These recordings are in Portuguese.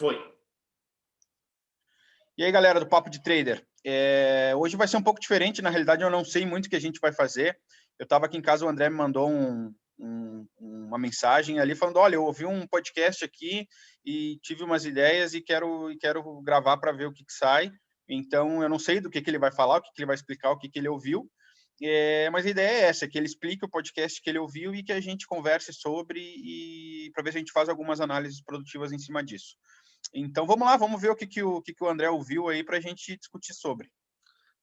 Foi. E aí, galera do Papo de Trader. Hoje vai ser um pouco diferente, na realidade eu não sei muito o que a gente vai fazer. Eu estava aqui em casa, o André me mandou uma mensagem ali falando, olha, eu ouvi um podcast aqui e tive umas ideias e quero gravar para ver o que sai. Então, eu não sei do que ele vai falar, o que ele vai explicar, o que ele ouviu. Mas a ideia é essa, que ele explique o podcast que ele ouviu e que a gente converse sobre e para ver se a gente faz algumas análises produtivas em cima disso. Então, vamos lá, vamos ver o que o André ouviu aí para a gente discutir sobre.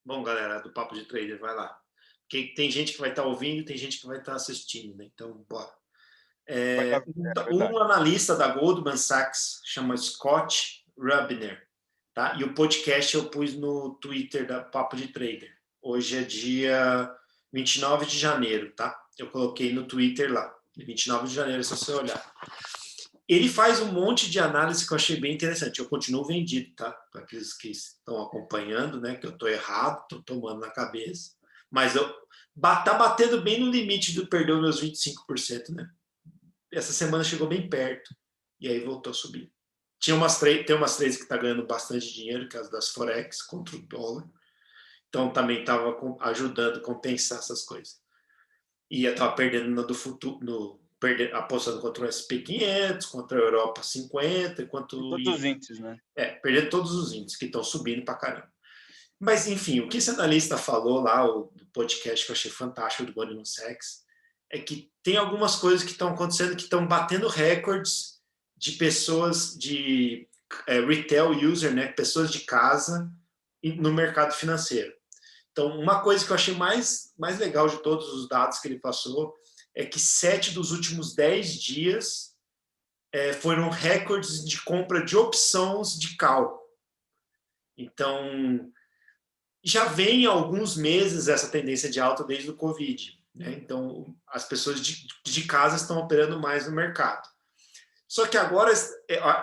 Bom, galera do Papo de Trader, vai lá. Porque tem gente que vai estar ouvindo, tem gente que vai estar assistindo, né? Então, bora. Um analista da Goldman Sachs chama Scott Rubner, tá? E o podcast eu pus no Twitter da Papo de Trader. Hoje é dia 29 de janeiro, tá? Eu coloquei no Twitter lá. 29 de janeiro, se você olhar. Ele faz um monte de análise que eu achei bem interessante. Eu continuo vendido, tá? Para aqueles que estão acompanhando, né? Que eu estou errado, estou tomando na cabeça. Mas tá batendo bem no limite de perder os meus 25%, né? Essa semana chegou bem perto. E aí voltou a subir. Tem umas trades que tá ganhando bastante dinheiro, que é as das Forex contra o dólar. Então também estava ajudando a compensar essas coisas. E eu estava perdendo no do futuro, apostando contra o SP500, contra a Europa 50, todos os índices, né? Perdendo todos os índices que estão subindo para caramba. Mas, enfim, o que esse analista falou lá, o podcast que eu achei fantástico do Goldman Sachs, é que tem algumas coisas que estão acontecendo que estão batendo recordes de pessoas de retail user, né, pessoas de casa no mercado financeiro. Então, uma coisa que eu achei mais legal de todos os dados que ele passou é que 7 dos últimos 10 dias foram recordes de compra de opções de call. Então, já vem há alguns meses essa tendência de alta desde o Covid, né? Então, as pessoas de casa estão operando mais no mercado. Só que agora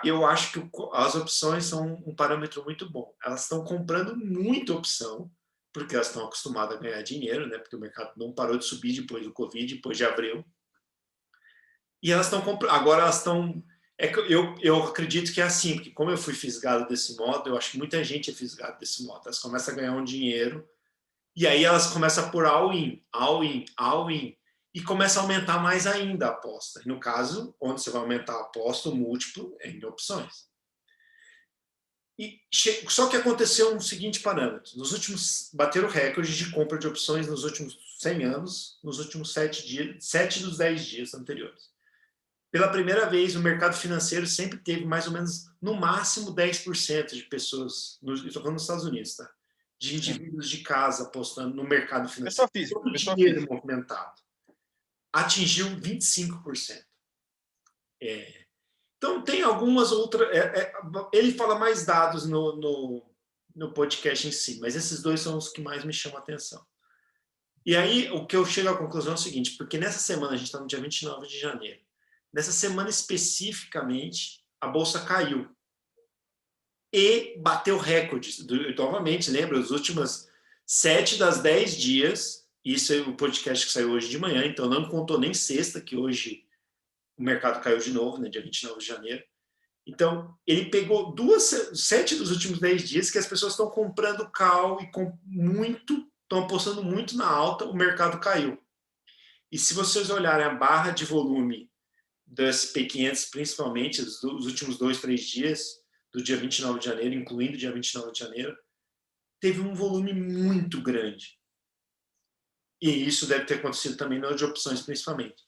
eu acho que as opções são um parâmetro muito bom. Elas estão comprando muita opção, porque elas estão acostumadas a ganhar dinheiro, né? Porque o mercado não parou de subir depois do Covid, depois de abril. E elas estão comprando. Agora elas estão. Eu acredito que é assim, porque como eu fui fisgado desse modo, eu acho que muita gente é fisgado desse modo. Elas começam a ganhar um dinheiro e aí elas começam a pôr all-in, e começa a aumentar mais ainda a aposta. E no caso, onde você vai aumentar a aposta, o múltiplo é em opções. Só que aconteceu um seguinte parâmetro. Bateram recorde de compra de opções nos últimos 100 anos, nos últimos 7 dos 10 dias anteriores. Pela primeira vez, o mercado financeiro sempre teve mais ou menos, no máximo, 10% de pessoas, estou falando nos Estados Unidos, tá? De indivíduos de casa apostando no mercado financeiro. Pessoa física. Movimentado. Atingiu 25%. Então, tem algumas outras... ele fala mais dados no podcast em si, mas esses dois são os que mais me chamam a atenção. E aí, o que eu chego à conclusão é o seguinte, porque nessa semana, a gente está no dia 29 de janeiro, nessa semana especificamente, a Bolsa caiu e bateu recordes. Novamente, lembra, os últimos 7 das 10 dias, isso é o podcast que saiu hoje de manhã, então não contou nem sexta, que hoje o mercado caiu de novo, né, dia 29 de janeiro. Então, ele pegou 7 dos últimos 10 dias que as pessoas estão comprando call e estão apostando muito na alta, o mercado caiu. E se vocês olharem a barra de volume do SP500, principalmente, os últimos 2, 3 dias, do dia 29 de janeiro, incluindo o dia 29 de janeiro, teve um volume muito grande. E isso deve ter acontecido também nas de opções, principalmente.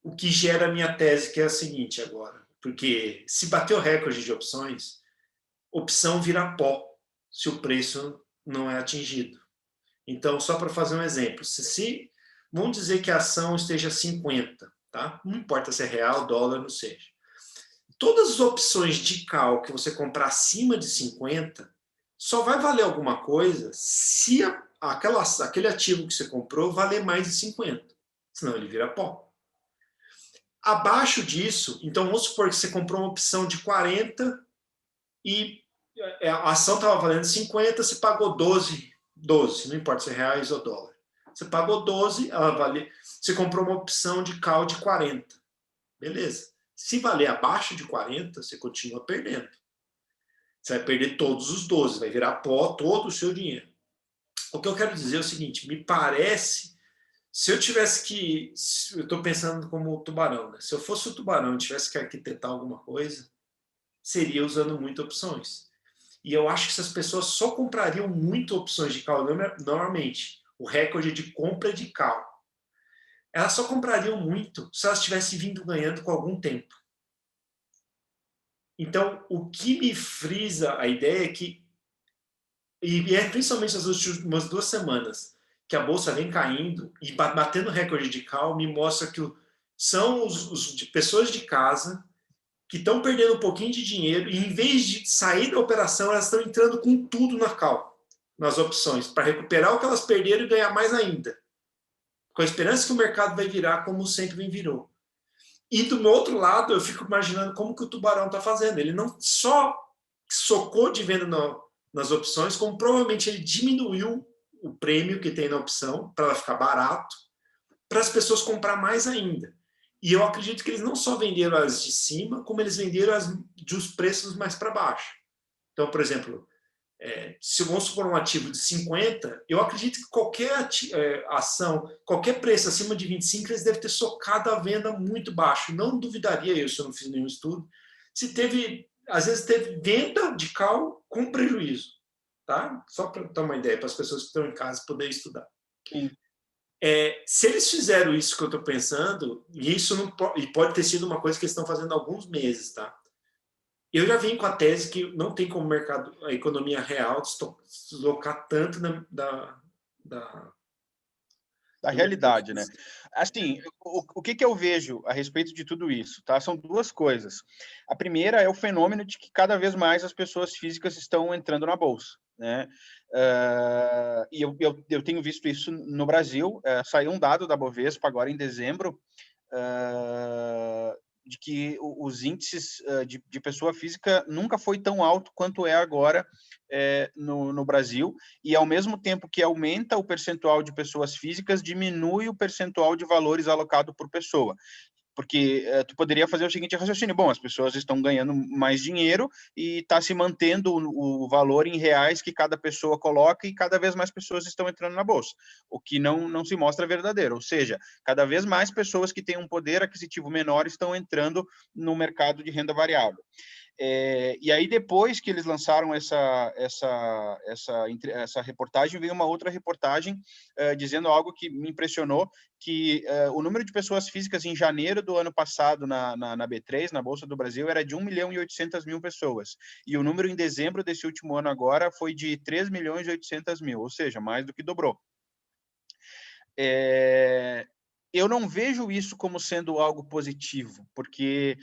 O que gera a minha tese, que é a seguinte agora, porque se bater o recorde de opções, opção vira pó se o preço não é atingido. Então, só para fazer um exemplo, vamos dizer que a ação esteja 50, tá? Não importa se é real, dólar, não seja. Todas as opções de call que você comprar acima de 50 só vai valer alguma coisa se aquele ativo que você comprou valer mais de 50. Senão ele vira pó. Abaixo disso, então vamos supor que você comprou uma opção de 40 e a ação estava valendo 50, você pagou 12, não importa se é reais ou dólar. Você pagou 12, você comprou uma opção de call de 40. Beleza. Se valer abaixo de 40, você continua perdendo. Você vai perder todos os 12, vai virar pó todo o seu dinheiro. O que eu quero dizer é o seguinte, me parece, se eu tivesse que, eu estou pensando como o tubarão, né? Se eu fosse o tubarão e tivesse que arquitetar alguma coisa, seria usando muito opções. E eu acho que essas pessoas só comprariam muito opções de carro, normalmente. O recorde de compra de carro. Elas só comprariam muito se elas tivessem vindo ganhando com algum tempo. Então, o que me frisa a ideia é que, e é principalmente nas últimas 2 semanas, que a bolsa vem caindo e batendo recorde de cal, me mostra que são de pessoas de casa que estão perdendo um pouquinho de dinheiro e, em vez de sair da operação, elas estão entrando com tudo na cal, nas opções, para recuperar o que elas perderam e ganhar mais ainda, com a esperança que o mercado vai virar como sempre virou. E do meu outro lado, eu fico imaginando como que o tubarão está fazendo. Ele não só socou de venda nas opções, como provavelmente ele diminuiu o prêmio que tem na opção para ela ficar barato, para as pessoas comprar mais ainda. E eu acredito que eles não só venderam as de cima, como eles venderam as dos preços mais para baixo. Então, por exemplo, se vamos supor um ativo de 50, eu acredito que qualquer ação, qualquer preço acima de 25, eles devem ter socado a venda muito baixo. Não duvidaria eu, se eu não fiz nenhum estudo, se teve, às vezes teve venda de cal com prejuízo, tá? Só para dar uma ideia, para as pessoas que estão em casa poderem estudar. Sim. Se eles fizeram isso que eu estou pensando, e isso não pode ter sido uma coisa que eles estão fazendo há alguns meses, tá? Eu já vim com a tese que não tem como a economia real deslocar tanto Da do mercado. realidade, né? Assim, o que eu vejo a respeito de tudo isso, tá? São duas coisas. A primeira é o fenômeno de que cada vez mais as pessoas físicas estão entrando na bolsa, né? E eu tenho visto isso no Brasil. Saiu um dado da Bovespa agora em dezembro, de que os índices de pessoa física nunca foi tão alto quanto é agora no Brasil, e ao mesmo tempo que aumenta o percentual de pessoas físicas, diminui o percentual de valores alocado por pessoa. Porque tu poderia fazer o seguinte raciocínio: bom, as pessoas estão ganhando mais dinheiro e está se mantendo o valor em reais que cada pessoa coloca, e cada vez mais pessoas estão entrando na bolsa, o que não se mostra verdadeiro. Ou seja, cada vez mais pessoas que têm um poder aquisitivo menor estão entrando no mercado de renda variável. E aí, depois que eles lançaram essa reportagem, veio uma outra reportagem dizendo algo que me impressionou, que o número de pessoas físicas em janeiro do ano passado na B3, na Bolsa do Brasil, era de 1.800.000 pessoas. E o número em dezembro desse último ano agora foi de 3.800.000, ou seja, mais do que dobrou. Eu não vejo isso como sendo algo positivo, porque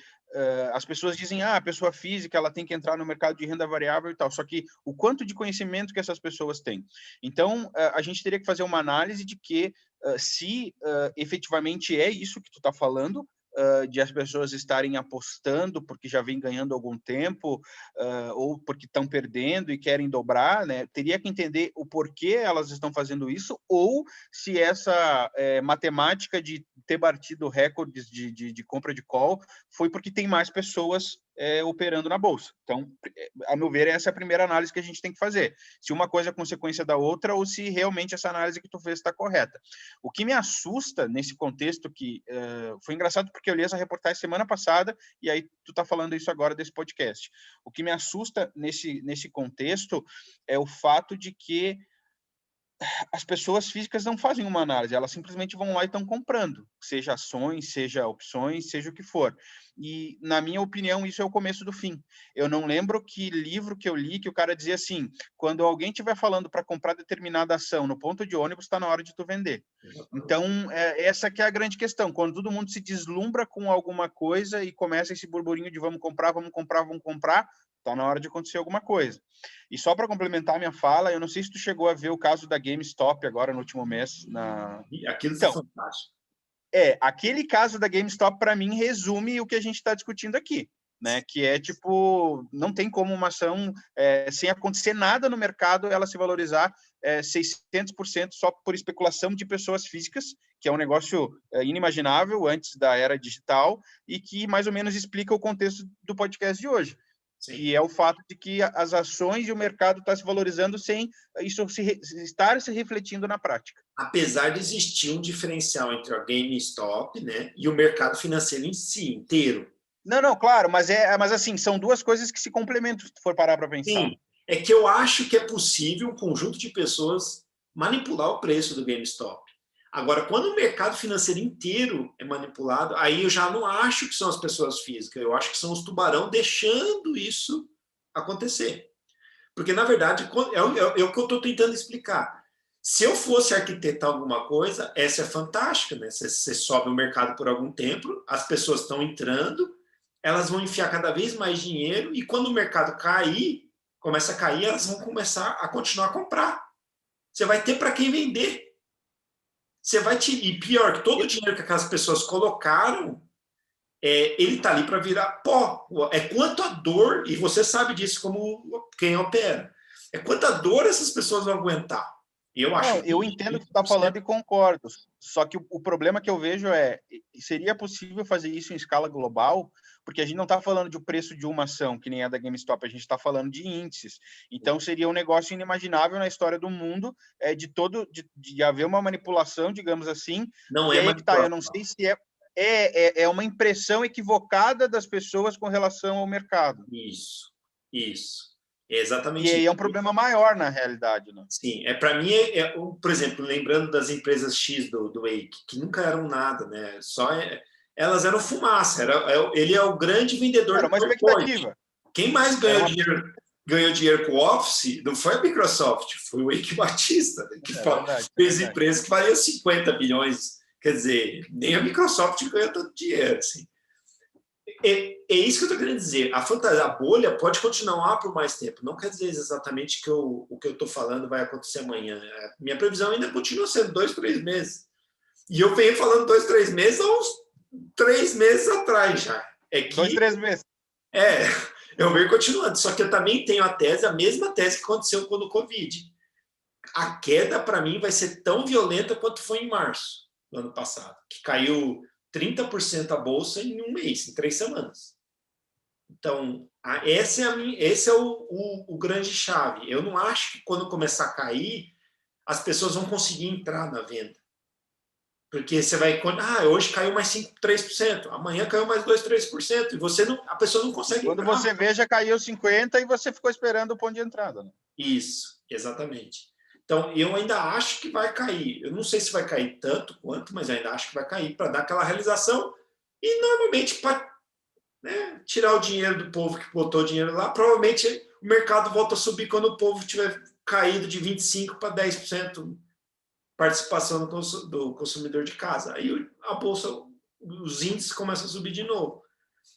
as pessoas dizem, a pessoa física ela tem que entrar no mercado de renda variável e tal, só que o quanto de conhecimento que essas pessoas têm. Então, a gente teria que fazer uma análise de que se efetivamente é isso que tu está falando, de as pessoas estarem apostando porque já vem ganhando algum tempo, ou porque estão perdendo e querem dobrar, né? Teria que entender o porquê elas estão fazendo isso, ou se essa matemática de ter batido recordes de compra de call foi porque tem mais pessoas operando na bolsa. Então, a meu ver, essa é a primeira análise que a gente tem que fazer. Se uma coisa é consequência da outra, ou se realmente essa análise que tu fez está correta. O que me assusta nesse contexto, que foi engraçado porque eu li essa reportagem semana passada, e aí tu está falando isso agora desse podcast. O que me assusta nesse contexto é o fato de que as pessoas físicas não fazem uma análise, elas simplesmente vão lá e estão comprando, seja ações, seja opções, seja o que for. E, na minha opinião, isso é o começo do fim. Eu não lembro que livro que eu li que o cara dizia assim, quando alguém estiver falando para comprar determinada ação no ponto de ônibus, está na hora de tu vender. Então, essa que é a grande questão. Quando todo mundo se deslumbra com alguma coisa e começa esse burburinho de vamos comprar, está na hora de acontecer alguma coisa. E só para complementar a minha fala, eu não sei se tu chegou a ver o caso da GameStop agora no último mês. Aquilo então, é fantástico. Aquele caso da GameStop, para mim, resume o que a gente está discutindo aqui. Né, que é tipo, não tem como uma ação, sem acontecer nada no mercado, ela se valorizar 600% só por especulação de pessoas físicas, que é um negócio inimaginável antes da era digital, e que mais ou menos explica o contexto do podcast de hoje. Sim. que é o fato de que as ações e o mercado está se valorizando sem isso estar se refletindo na prática. Apesar de existir um diferencial entre a GameStop, né, e o mercado financeiro em si, inteiro. Não, claro, mas assim, são duas coisas que se complementam, se tu for parar para pensar. Sim, é que eu acho que é possível um conjunto de pessoas manipular o preço do GameStop. Agora, quando o mercado financeiro inteiro é manipulado, aí eu já não acho que são as pessoas físicas, eu acho que são os tubarão deixando isso acontecer. Porque, na verdade, é o que eu estou tentando explicar. Se eu fosse arquitetar alguma coisa, essa é fantástica, né? Você sobe o mercado por algum tempo, as pessoas estão entrando, elas vão enfiar cada vez mais dinheiro, e quando o mercado cair, começa a cair, elas vão começar a continuar a comprar. Você vai ter para quem vender. Você vai te... E pior, que todo o dinheiro que aquelas pessoas colocaram, ele está ali para virar pó. É quanto a dor, e você sabe disso como quem opera, é quanta dor essas pessoas vão aguentar. Eu acho. Não, eu entendo o que tu está falando e concordo. Só que o problema que eu vejo seria possível fazer isso em escala global, porque a gente não está falando de preço de uma ação, que nem a da GameStop, a gente está falando de índices. Então, seria um negócio inimaginável na história do mundo de haver uma manipulação, digamos assim. Não e é aí que tá, eu não sei se é uma impressão equivocada das pessoas com relação ao mercado. Isso. É exatamente isso. E aí isso. é um problema maior, na realidade, né? Sim, para mim, por exemplo, lembrando das empresas X do Wake, que nunca eram nada, né? Elas eram fumaça, ele é o grande vendedor Era do uma PowerPoint. expectativa. Quem mais ganhou dinheiro com o Office não foi a Microsoft, foi o Wake Batista, né, que fez empresa que valia 50 bilhões. Quer dizer, nem a Microsoft ganhou tanto dinheiro. Assim. É isso que eu estou querendo dizer. A bolha pode continuar por mais tempo. Não quer dizer exatamente que o que eu estou falando vai acontecer amanhã. Minha previsão ainda continua sendo 2, 3 meses. E eu venho falando 2, 3 meses há uns 3 meses atrás já. 2, 3 meses. Eu venho continuando. Só que eu também tenho a mesma tese que aconteceu com o Covid. A queda, para mim, vai ser tão violenta quanto foi em março do ano passado, que caiu 30% a bolsa em um mês, em 3 semanas. Então, esse é o grande chave. Eu não acho que quando começar a cair, as pessoas vão conseguir entrar na venda. Porque você vai... hoje caiu mais 3%, amanhã caiu mais 2, 3%, e a pessoa não consegue entrar. Quando você vê, já caiu 50% e você ficou esperando o ponto de entrada. Né? Isso, exatamente. Então, eu ainda acho que vai cair. Eu não sei se vai cair tanto quanto, mas ainda acho que vai cair para dar aquela realização. E, normalmente, para tirar o dinheiro do povo que botou o dinheiro lá, provavelmente o mercado volta a subir quando o povo tiver caído de 25% para 10% participação do consumidor de casa. Aí a bolsa, os índices começam a subir de novo.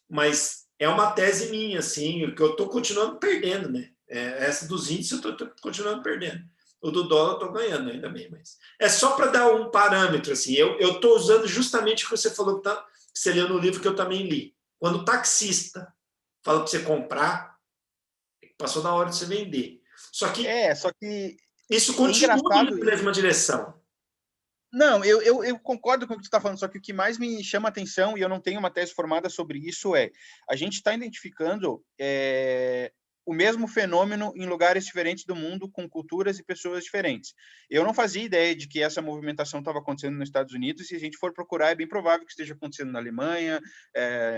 Mas é uma tese minha, assim, que eu estou continuando perdendo, né? Essa dos índices eu estou continuando perdendo. O do dólar eu estou ganhando ainda bem, mas é só para dar um parâmetro, assim. Eu estou usando justamente o que você falou, que você leu no livro que eu também li. Quando o taxista fala para você comprar, passou da hora de você vender. Só que isso continua na mesma direção. Não, eu concordo com o que tu está falando, só que o que mais me chama a atenção, e eu não tenho uma tese formada sobre isso, a gente está identificando o mesmo fenômeno em lugares diferentes do mundo, com culturas e pessoas diferentes. Eu não fazia ideia de que essa movimentação estava acontecendo nos Estados Unidos, e se a gente for procurar, é bem provável que esteja acontecendo na Alemanha,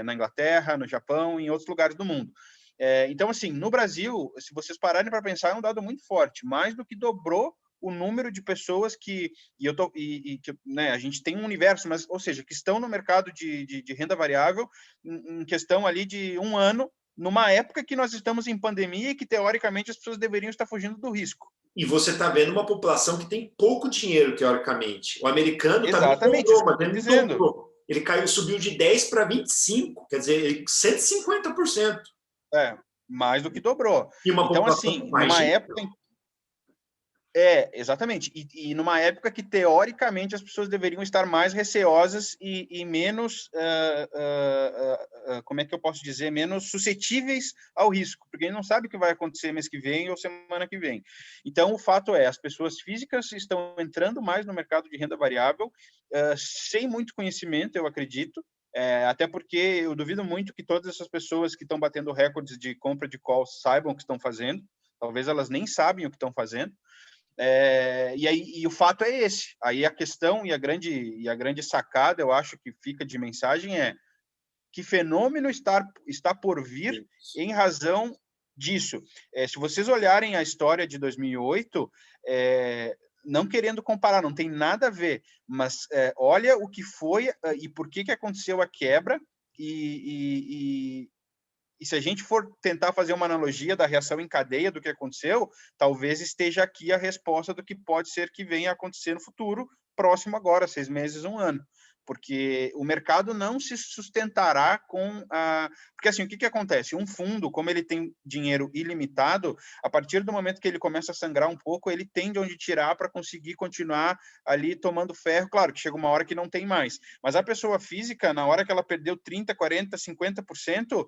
na Inglaterra, no Japão e em outros lugares do mundo. Então, assim, no Brasil, se vocês pararem para pensar, é um dado muito forte, mais do que dobrou o número de pessoas né, a gente tem um universo, mas, ou seja, que estão no mercado de renda variável em questão ali de um ano, numa época que nós estamos em pandemia e que, teoricamente, as pessoas deveriam estar fugindo do risco. E você está vendo uma população que tem pouco dinheiro, teoricamente. O americano também dobrou, mas ele não dobrou. Ele subiu de 10 para 25, quer dizer, 150%. Mais do que dobrou. E uma então, assim, numa época... exatamente. E numa época que, teoricamente, as pessoas deveriam estar mais receosas e menos, como é que eu posso dizer, menos suscetíveis ao risco, porque a gente não sabe o que vai acontecer mês que vem ou semana que vem. Então, o fato as pessoas físicas estão entrando mais no mercado de renda variável, sem muito conhecimento, eu acredito, Até porque eu duvido muito que todas essas pessoas que estão batendo recordes de compra de calls saibam o que estão fazendo. Talvez elas nem sabem o que estão fazendo. E o fato é esse. Aí a questão e a grande sacada, eu acho que fica de mensagem é que fenômeno está por vir em razão disso. Se vocês olharem a história de 2008, não querendo comparar, não tem nada a ver, mas olha o que foi e por que aconteceu a quebra e se a gente for tentar fazer uma analogia da reação em cadeia do que aconteceu, talvez esteja aqui a resposta do que pode ser que venha a acontecer no futuro, próximo agora, 6 meses, 1 ano. Porque o mercado não se sustentará com a... Porque, assim, o que acontece? Um fundo, como ele tem dinheiro ilimitado, a partir do momento que ele começa a sangrar um pouco, ele tem de onde tirar para conseguir continuar ali tomando ferro. Claro que chega uma hora que não tem mais. Mas a pessoa física, na hora que ela perdeu 30%, 40%, 50%,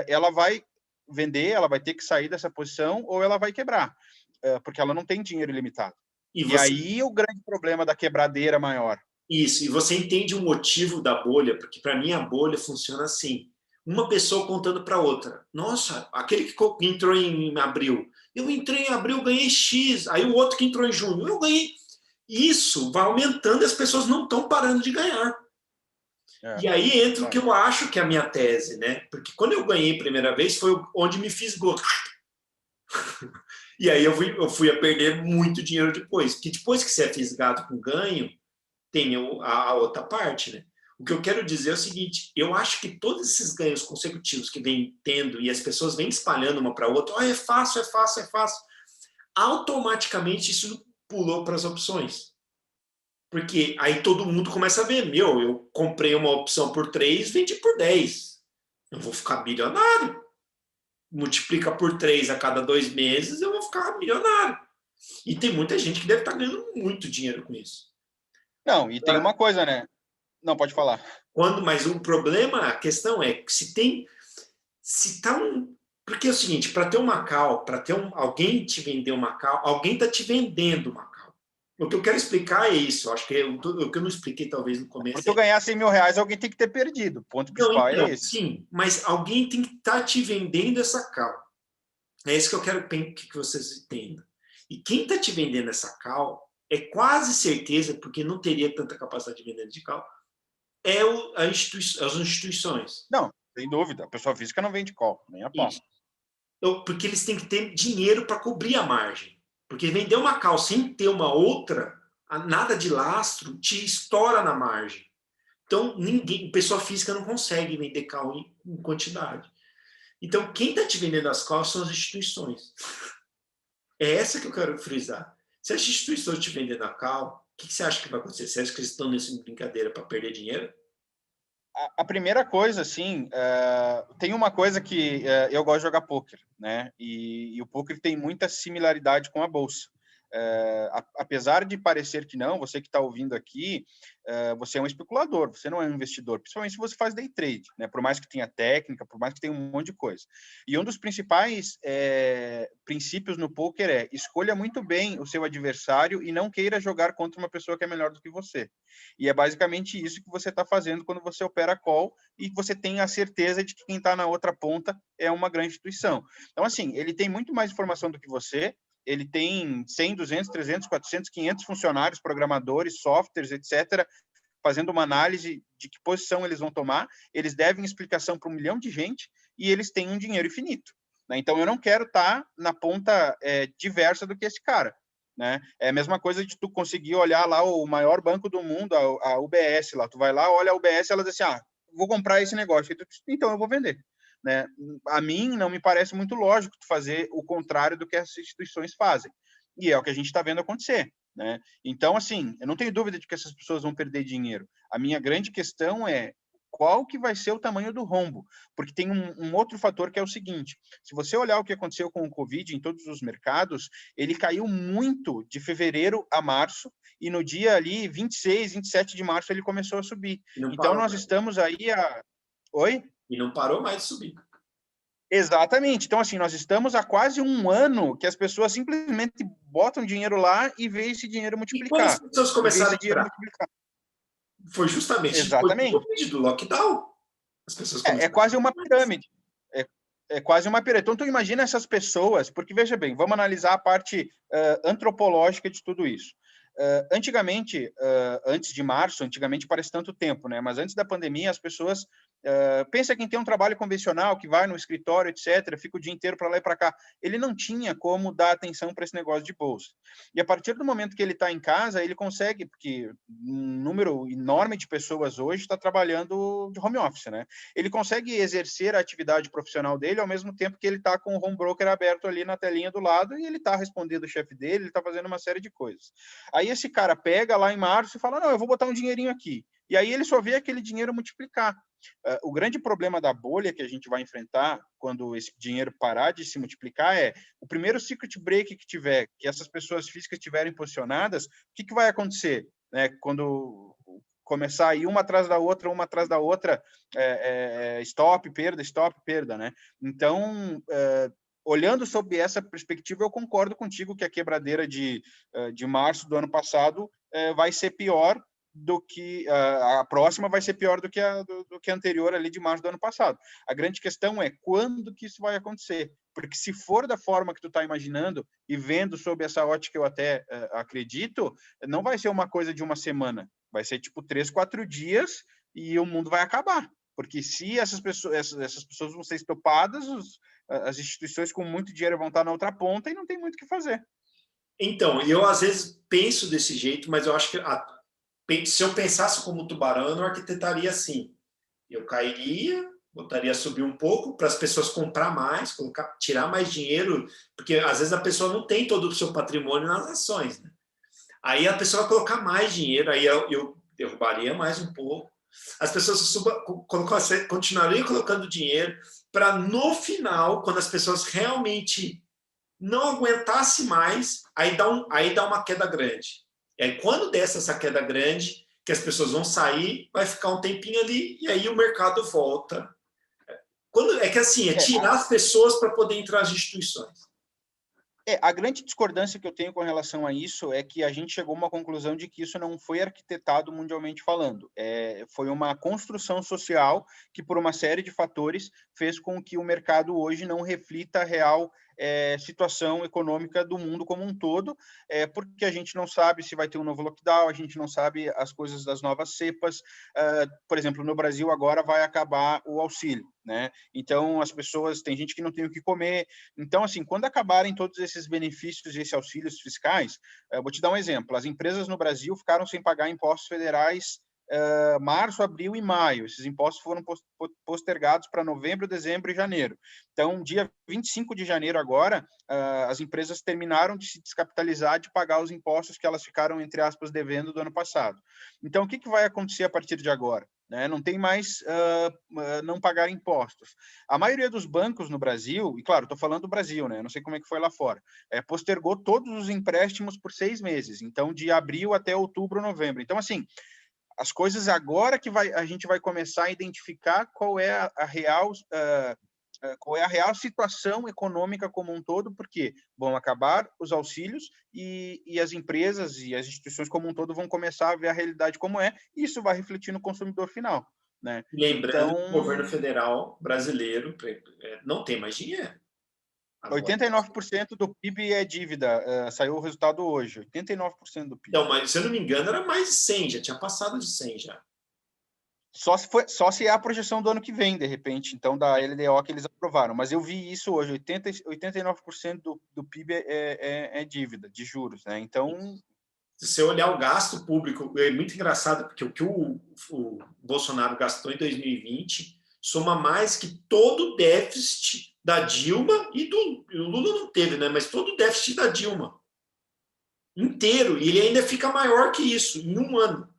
ela vai vender, ela vai ter que sair dessa posição ou ela vai quebrar, porque ela não tem dinheiro ilimitado. E aí o grande problema da quebradeira maior. Isso, e você entende o motivo da bolha, porque para mim a bolha funciona assim. Uma pessoa contando para outra. Nossa, aquele que entrou em abril. Eu entrei em abril, ganhei X. Aí o outro que entrou em junho, eu ganhei. Isso vai aumentando e as pessoas não estão parando de ganhar. E aí entra o que eu acho que é a minha tese, né? Porque quando eu ganhei a primeira vez foi onde me fisgou. E aí eu fui a perder muito dinheiro depois. Porque depois que você é fisgado com ganho, tem a outra parte, né? O que eu quero dizer é o seguinte, eu acho que todos esses ganhos consecutivos que vem tendo e as pessoas vêm espalhando uma para outra, é fácil, é fácil, é fácil, automaticamente isso pulou para as opções. Porque aí todo mundo começa a ver, eu comprei uma opção por 3, vendi por 10. Eu vou ficar milionário. Multiplica por 3 a cada 2 meses, eu vou ficar milionário. E tem muita gente que deve estar ganhando muito dinheiro com isso. Não, e tem uma coisa, né? Não, pode falar. Mas o problema, a questão é que porque é o seguinte, para ter uma call, alguém te vender uma call, alguém está te vendendo uma call. O que eu quero explicar é isso, acho que o que eu não expliquei talvez no começo. Para tu ganhar 100 mil reais, alguém tem que ter perdido, o ponto principal é esse. Sim, mas alguém tem que estar te vendendo essa call. É isso que eu quero que vocês entendam. E quem está te vendendo essa call, é quase certeza, porque não teria tanta capacidade de vender de call, as instituições. Não, sem dúvida. A pessoa física não vende call, nem a pau. Porque eles têm que ter dinheiro para cobrir a margem. Porque vender uma call sem ter uma outra, nada de lastro, te estoura na margem. Então, pessoa física não consegue vender call em quantidade. Então, quem está te vendendo as calls são as instituições. É essa que eu quero frisar. Se as instituições te vendendo a call, o que você acha que vai acontecer? Você acha que eles estão nessa brincadeira para perder dinheiro? A primeira coisa, assim, tem uma coisa que eu gosto de jogar poker, né? E o poker tem muita similaridade com a bolsa. Apesar de parecer que não, você que está ouvindo aqui, você é um especulador, você não é um investidor, principalmente se você faz day trade, né? Por mais que tenha técnica, por mais que tenha um monte de coisa. E um dos principais princípios no poker é escolha muito bem o seu adversário e não queira jogar contra uma pessoa que é melhor do que você. E é basicamente isso que você está fazendo quando você opera call e você tem a certeza de que quem está na outra ponta é uma grande instituição. Então, assim, ele tem muito mais informação do que você, ele tem 100, 200, 300, 400, 500 funcionários, programadores, softwares, etc., fazendo uma análise de que posição eles vão tomar, eles devem explicação para 1 milhão de gente e eles têm um dinheiro infinito. Né? Então, eu não quero estar na ponta diversa do que esse cara. Né? É a mesma coisa de tu conseguir olhar lá o maior banco do mundo, a UBS, lá. Tu vai lá, olha a UBS, ela diz assim, vou comprar esse negócio. Então, eu vou vender. Né? A mim não me parece muito lógico fazer o contrário do que as instituições fazem. E é o que a gente está vendo acontecer. Né? Então, assim, eu não tenho dúvida de que essas pessoas vão perder dinheiro. A minha grande questão é qual que vai ser o tamanho do rombo. Porque tem um outro fator que é o seguinte, se você olhar o que aconteceu com o Covid em todos os mercados, ele caiu muito de fevereiro a março, e no dia ali, 26, 27 de março, ele começou a subir. Então, nós estamos aí Oi? E não parou mais de subir. Exatamente. Então, assim, nós estamos há quase 1 ano que as pessoas simplesmente botam dinheiro lá e vê esse dinheiro multiplicar. E quando as pessoas começaram a tirar? Foi justamente depois do Exatamente. Covid, do lockdown. As pessoas É começaram quase uma pirâmide. É quase uma pirâmide. Então, tu imagina essas pessoas, porque veja bem, vamos analisar a parte antropológica de tudo isso. Antigamente, antes de março, antigamente parece tanto tempo, né? Mas antes da pandemia, as pessoas pensa quem tem um trabalho convencional, que vai no escritório, etc., fica o dia inteiro para lá e para cá. Ele não tinha como dar atenção para esse negócio de bolsa. E a partir do momento que ele está em casa, ele consegue, porque um número enorme de pessoas hoje está trabalhando de home office, né? Ele consegue exercer a atividade profissional dele ao mesmo tempo que ele está com o home broker aberto ali na telinha do lado e ele está respondendo o chefe dele, ele está fazendo uma série de coisas. Aí esse cara pega lá em março e fala, não, eu vou botar um dinheirinho aqui. E aí ele só vê aquele dinheiro multiplicar. O grande problema da bolha que a gente vai enfrentar quando esse dinheiro parar de se multiplicar é o primeiro circuit break que tiver, que essas pessoas físicas estiverem posicionadas, o que vai acontecer? Quando começar a ir uma atrás da outra, stop, perda, né? Então, olhando sob essa perspectiva, eu concordo contigo que a quebradeira de março do ano passado vai ser pior do que a próxima vai ser pior do que a anterior ali de março do ano passado. A grande questão é quando que isso vai acontecer, porque se for da forma que tu está imaginando e vendo sob essa ótica eu até acredito, não vai ser uma coisa de uma semana, vai ser tipo 3, 4 dias e o mundo vai acabar, porque se essas pessoas vão ser estopadas, as instituições com muito dinheiro vão estar na outra ponta e não tem muito o que fazer. Então, eu às vezes penso desse jeito, mas eu acho que se eu pensasse como tubarão, eu não arquitetaria assim. Eu cairia, botaria a subir um pouco para as pessoas comprar mais, tirar mais dinheiro, porque às vezes a pessoa não tem todo o seu patrimônio nas ações, né? Aí a pessoa vai colocar mais dinheiro, aí eu derrubaria mais um pouco. As pessoas continuariam colocando dinheiro para no final, quando as pessoas realmente não aguentasse mais, aí dá uma queda grande. E aí, quando dessa essa queda grande, que as pessoas vão sair, vai ficar um tempinho ali, e aí o mercado volta. É que assim, é tirar as pessoas para poder entrar as instituições. A grande discordância que eu tenho com relação a isso é que a gente chegou a uma conclusão de que isso não foi arquitetado mundialmente falando. Foi uma construção social que, por uma série de fatores, fez com que o mercado hoje não reflita a real situação econômica do mundo como um todo, porque a gente não sabe se vai ter um novo lockdown, a gente não sabe as coisas das novas cepas. Por exemplo, no Brasil agora vai acabar o auxílio, né? Então, as pessoas, tem gente que não tem o que comer. Então, assim, quando acabarem todos esses benefícios e esses auxílios fiscais, vou te dar um exemplo. As empresas no Brasil ficaram sem pagar impostos federais março, abril e maio. Esses impostos foram postergados para novembro, dezembro e janeiro. Então, dia 25 de janeiro agora, as empresas terminaram de se descapitalizar, de pagar os impostos que elas ficaram, entre aspas, devendo do ano passado. Então, o que vai acontecer a partir de agora? Não tem mais não pagar impostos. A maioria dos bancos no Brasil, e claro, estou falando do Brasil, né? Não sei como é que foi lá fora, postergou todos os empréstimos por 6 meses. Então, de abril até outubro, novembro. Então, assim, as coisas agora que a gente vai começar a identificar qual é a real situação econômica como um todo, porque vão acabar os auxílios e as empresas e as instituições como um todo vão começar a ver a realidade como é, e isso vai refletir no consumidor final, né? Lembrando que o Então, governo federal brasileiro não tem mais dinheiro. Agora. 89% do PIB é dívida, saiu o resultado hoje, 89% do PIB. Não, mas se eu não me engano, era mais de 100, já tinha passado de 100 já. Só se é a projeção do ano que vem, de repente, então, da LDO que eles aprovaram. Mas eu vi isso hoje, 89% do PIB é dívida, de juros, né? Então... Se você olhar o gasto público, é muito engraçado, porque o que o Bolsonaro gastou em 2020 soma mais que todo o déficit da Dilma e o Lula não teve, né? Mas todo o déficit da Dilma inteiro. E ele ainda fica maior que isso em um ano.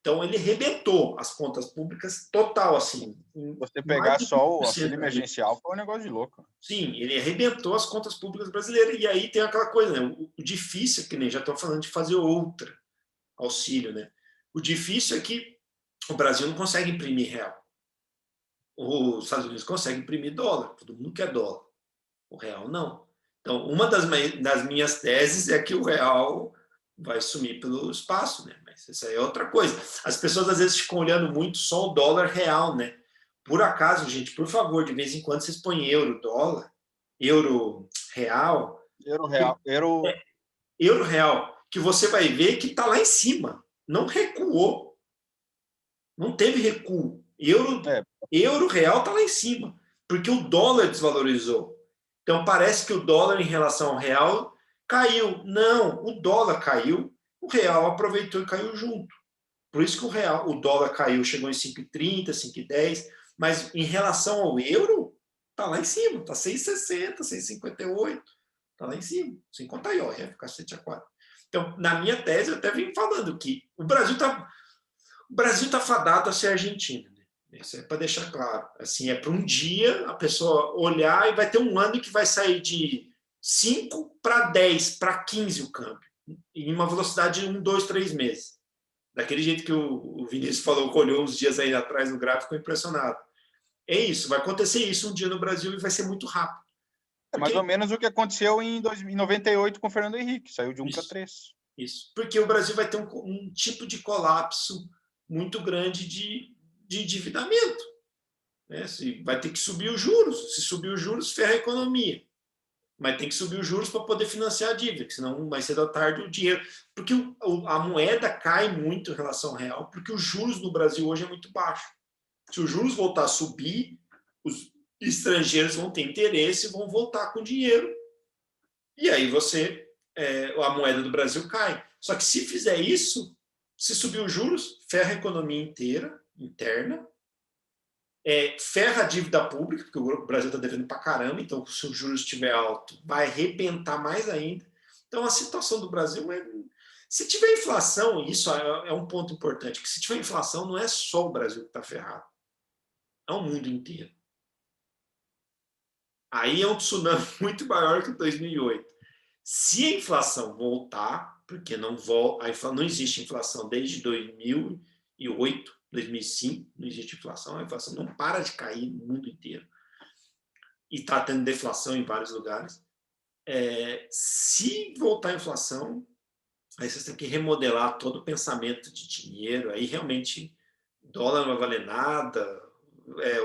Então, ele rebentou as contas públicas total, assim. Você pegar só o auxílio 20% emergencial foi um negócio de louco. Sim, ele arrebentou as contas públicas brasileiras. E aí tem aquela coisa, né? O difícil, que nem já estão falando de fazer outra auxílio, né? O difícil é que o Brasil não consegue imprimir real. Os Estados Unidos consegue imprimir dólar, todo mundo quer dólar. O real não. Então, uma das minhas teses é que o real vai sumir pelo espaço, né? Mas isso aí é outra coisa. As pessoas às vezes ficam olhando muito só o dólar real, né? Por acaso, gente, por favor, de vez em quando vocês põem euro, dólar, euro, real. Euro real. Euro, real, que você vai ver que está lá em cima. Não recuou. Não teve recuo. Euro real está lá em cima. Porque o dólar desvalorizou. Então, parece que o dólar em relação ao real caiu. Não, o dólar caiu, o real aproveitou e caiu junto. Por isso que o dólar caiu, chegou em 5,30, 5,10, mas em relação ao euro, está lá em cima, está 6,60, 6,58, está lá em cima, sem contar IOF, cacete a 4. Então, na minha tese, eu até vim falando que o Brasil tá fadado a ser Argentina. Né? Isso é para deixar claro. Assim, é para um dia a pessoa olhar e vai ter um ano que vai sair de 5 para 10, para 15 o câmbio, em uma velocidade de 1, 2, 3 meses. Daquele jeito que o Vinícius falou, que olhou uns dias aí atrás no gráfico, ficou impressionado. É isso, vai acontecer isso um dia no Brasil e vai ser muito rápido. É mais ou menos o que aconteceu em 98 com o Fernando Henrique, saiu de 1 para 3. Isso, porque o Brasil vai ter um tipo de colapso muito grande de endividamento. Né? Vai ter que subir os juros. Se subir os juros, ferra a economia. Mas tem que subir os juros para poder financiar a dívida, senão mais cedo ou tarde o dinheiro. Porque a moeda cai muito em relação ao real, porque os juros no Brasil hoje é muito baixo. Se os juros voltar a subir, os estrangeiros vão ter interesse e vão voltar com dinheiro. E aí a moeda do Brasil cai. Só que se fizer isso, se subir os juros, ferra a economia inteira, interna, ferra a dívida pública, porque o Brasil está devendo para caramba, então se o juros estiver alto, vai arrebentar mais ainda. Então a situação do Brasil é... Se tiver inflação, isso é um ponto importante, que se tiver inflação, não é só o Brasil que está ferrado, é o mundo inteiro. Aí é um tsunami muito maior que 2008. Se a inflação voltar, porque não existe inflação desde 2008, 2005, não existe inflação, a inflação não para de cair no mundo inteiro. E está tendo deflação em vários lugares. Se voltar a inflação, aí vocês têm que remodelar todo o pensamento de dinheiro, aí realmente dólar não vai valer nada,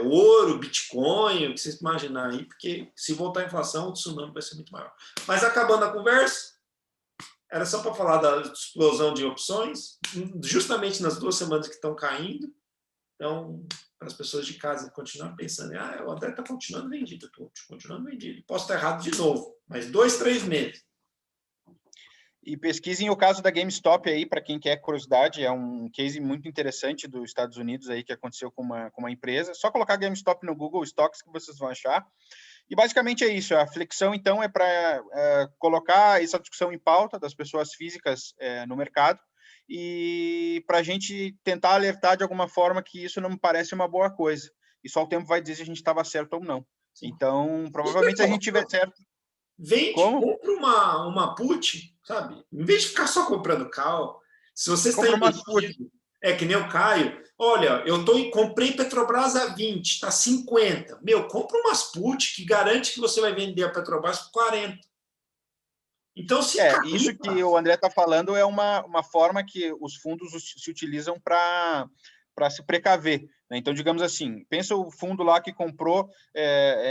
ouro, Bitcoin, o que vocês imaginarem aí, porque se voltar a inflação, o tsunami vai ser muito maior. Mas acabando a conversa, era só para falar da explosão de opções, justamente nas 2 semanas que estão caindo. Então, para as pessoas de casa continuarem pensando, o André está continuando vendido, estou continuando vendido. Posso estar errado de novo, mas 2, 3 meses. E pesquisem o caso da GameStop aí, para quem quer curiosidade, é um case muito interessante dos Estados Unidos aí que aconteceu com uma empresa. Só colocar GameStop no Google Stocks que vocês vão achar. E basicamente é isso. A flexão, então, é para colocar essa discussão em pauta das pessoas físicas no mercado e para a gente tentar alertar de alguma forma que isso não me parece uma boa coisa. E só o tempo vai dizer se a gente estava certo ou não. Então, provavelmente, se a gente tiver certo... Vende, compra uma put, sabe? Em vez de ficar só comprando call, se você está investido, que nem o Caio, olha, comprei Petrobras a 20, está 50. Compra umas put que garante que você vai vender a Petrobras por 40. Então, isso que o André está falando é uma forma que os fundos se utilizam para se precaver. Né? Então, digamos assim, pensa o fundo lá que comprou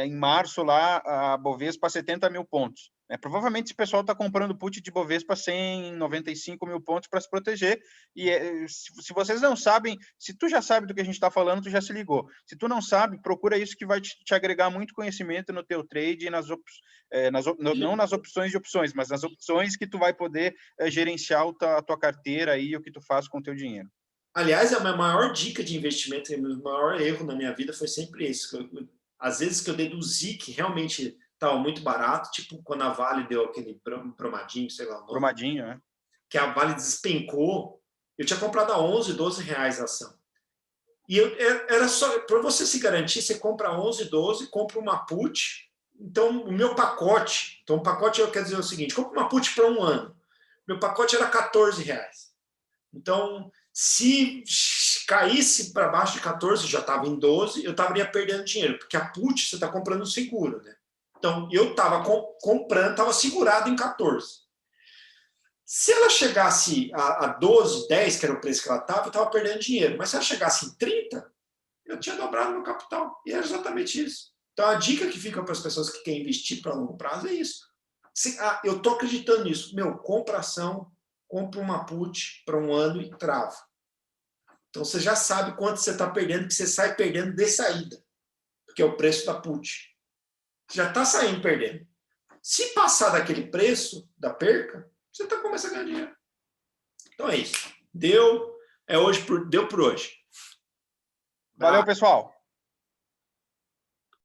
em março lá a Bovespa a 70 mil pontos. Né? Provavelmente esse pessoal está comprando put de Bovespa a 195 mil pontos para se proteger. E se vocês não sabem, se tu já sabe do que a gente está falando, tu já se ligou. Se tu não sabe, procura isso que vai te agregar muito conhecimento no teu trade e não nas opções de opções, mas nas opções que tu vai poder gerenciar a tua carteira e o que tu faz com o teu dinheiro. Aliás, a minha maior dica de investimento, o maior erro na minha vida foi sempre esse. Às vezes que eu deduzi que realmente estava muito barato, tipo quando a Vale deu aquele bromadinho, sei lá o nome. Bromadinho, né? Que a Vale despencou. Eu tinha comprado a 11, 12 reais a ação. E era só, para você se garantir, você compra 11, 12, compra uma put. Então, o meu pacote, o pacote quer dizer o seguinte, compra uma put para um ano. Meu pacote era 14 reais. Então, se caísse para baixo de 14, já estava em 12, eu estaria perdendo dinheiro, porque a put você está comprando seguro, né? Então, eu estava comprando, estava segurado em 14. Se ela chegasse a 12, 10, que era o preço que ela estava, eu estava perdendo dinheiro. Mas se ela chegasse em 30, eu tinha dobrado meu capital. E é exatamente isso. Então, a dica que fica para as pessoas que querem investir para longo prazo é isso. Eu estou acreditando nisso. Compra ação, compra uma put para um ano e trava. Então, você já sabe quanto você está perdendo, que você sai perdendo de saída, que é o preço da put. Você já está saindo perdendo. Se passar daquele preço, da perca, você começa a ganhar dinheiro. Então é isso. Deu por hoje. Valeu, pessoal.